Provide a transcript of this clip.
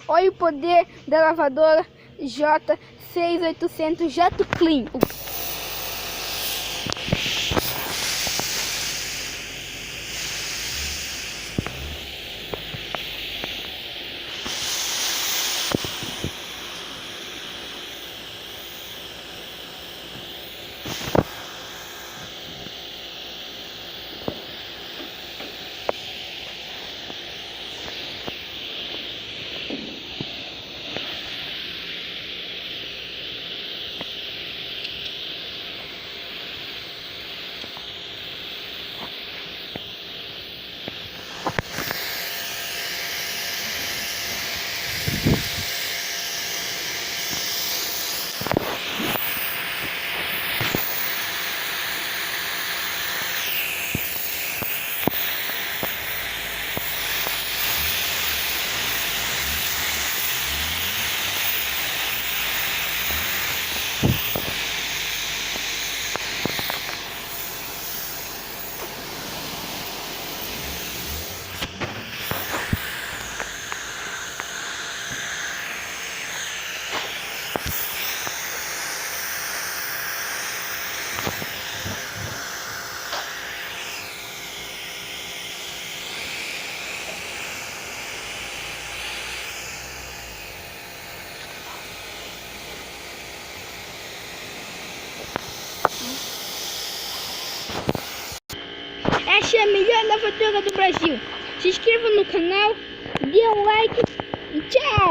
Olha o poder da lavadora J6800 Jato Clean. Essa é a melhor lavadora do Brasil. Se inscreva no canal, dê um like e tchau!